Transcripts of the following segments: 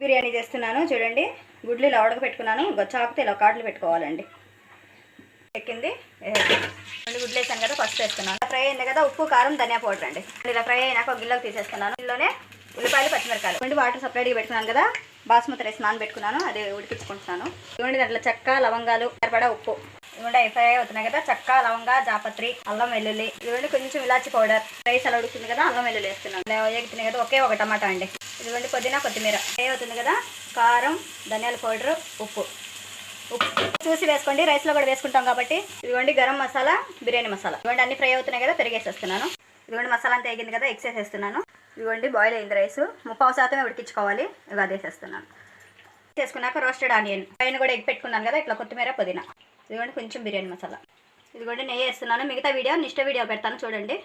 బిర్యానీ చేస్తున్నాను చూడండి. గుడ్లు ఇలా ఉడకపెట్టుకున్నాను. చాకుతో ఇలా కాట్లు పెట్టుకోవాలండి. ఎక్కింది. రెండు గుడ్లు వేసాను కదా, ఫస్ట్ వేస్తున్నాను. ఫ్రై అయింది కదా, ఉప్పు కారం ధనియా పౌడర్ అండి. ఇలా ఫ్రై అయినాక ఒక గిన్నెలోకి తీసేస్తున్నాను. ఇందులోనే ఉల్లిపాయలు పచ్చిమిరకాయలు రెండు వాటర్ సపరేట్గా పెట్టుకున్నాను కదా, బాస్మతి రైస్ నానబెట్టుకున్నాను, అది ఉడికించుకుంటున్నాను. ఇవ్వండి దాంట్లో చెక్క లవంగాలు సరిపడా ఉప్పు. ఇవ్వండి ఫ్రై అవుతున్నాయి కదా, చెక్క లవంగా జాపత్రి అల్లం వెల్లుల్లి. ఇవ్వండి కొంచెం ఇలాచి పౌడర్. రైస్ అలా ఉడుకుతుంది కదా, అల్లం వెల్లుల్లి వేస్తున్నాను. ఎగుతున్నాయి కదా, ఒకే ఒక టమాటా అండి. ఇదిగోండి పుదీనా కొత్తిమీర. ఫ్రై అవుతుంది కదా, కారం ధనియాల పౌడర్ ఉప్పు చూసి వేసుకోండి, రైస్లో కూడా వేసుకుంటాం కాబట్టి. ఇదిగోండి గరం మసాలా బిర్యానీ మసాలా. ఇదిగోండి అన్ని ఫ్రై అవుతున్నాయి కదా, పెరిగేసేస్తున్నాను. ఇదిగోండి మసాలా అంతా వేగింది కదా, ఎగ్స్ వేసేస్తున్నాను. ఇదిగోండి బాయిల్ అయింది రైస్, 30% ఉడికించుకోవాలి. ఇవి అది వేసేస్తున్నాను. చేసుకున్నాక రోస్టెడ్ ఆనియన్ పైన కూడా ఎగ్ పెట్టుకున్నాను కదా, ఇట్లా కొత్తిమీర పుదీనా. ఇదిగోండి కొంచెం బిర్యానీ మసాలా. ఇదిగోండి నెయ్యి వేస్తున్నాను. మిగతా వీడియో నెక్స్ట్ వీడియో పెడతాను చూడండి.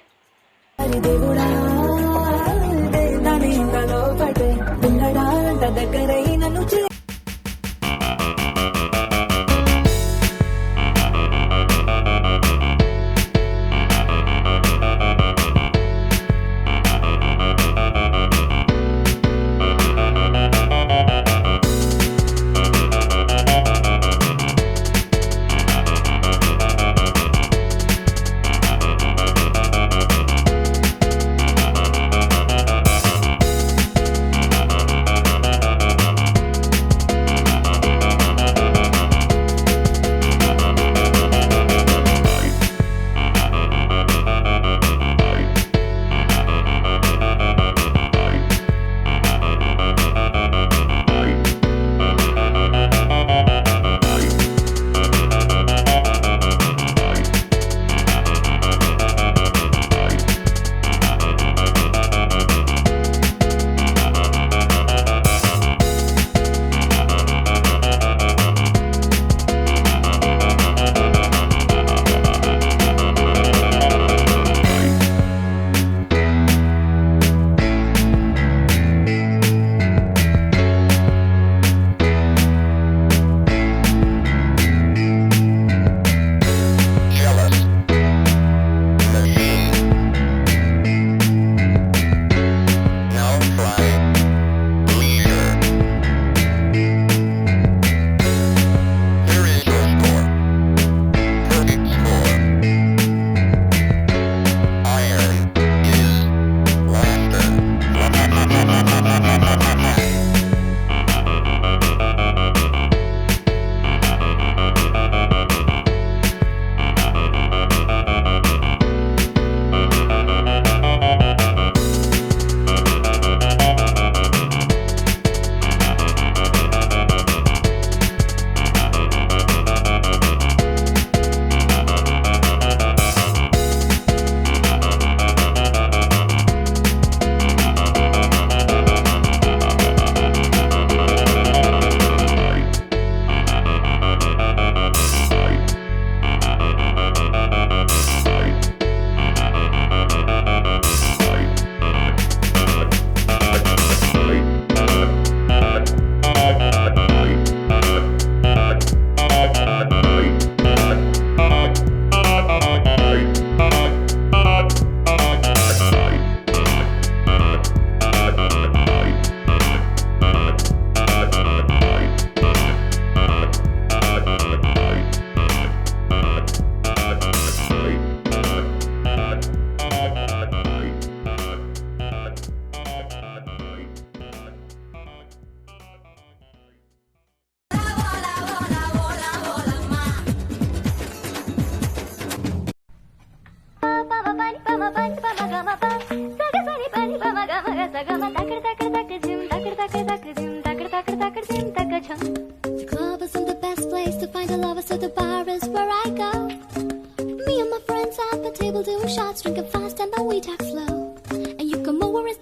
The club isn't the best place to find a lover, so the bar is where I go. Me and my friends at the table doing shots, drinking fast, and then we talk slow. And you come over and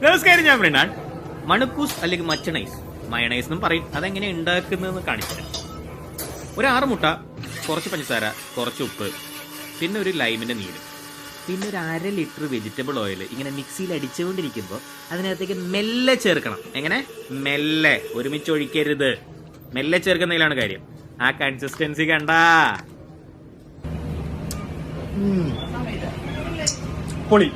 നമസ്കാരം, ഞാൻ മൃണാൾ. മണക്കൂസ് അല്ലെങ്കിൽ mayonnaise എന്നും പറയും. അതെങ്ങനെ ഉണ്ടാക്കുന്നതെന്ന് കാണിച്ചിട്ട് ഒരു 6 മുട്ട, കുറച്ച് പഞ്ചസാര, കുറച്ച് ഉപ്പ്, പിന്നെ ഒരു ലൈമിന്റെ നീര്, പിന്നെ ഒരു 1/2 ലിറ്റർ വെജിറ്റബിൾ ഓയിൽ ഇങ്ങനെ മിക്സിയിൽ അടിച്ചുകൊണ്ടിരിക്കുമ്പോൾ അതിനകത്തേക്ക് മെല്ലെ ചേർക്കണം. എങ്ങനെ? മെല്ലെ, ഒരുമിച്ച് ഒഴിക്കരുത്. മെല്ലെ ചേർക്കുന്നതിലാണ് കാര്യം. ആ കൺസിസ്റ്റൻസി കണ്ടാ പൊളി.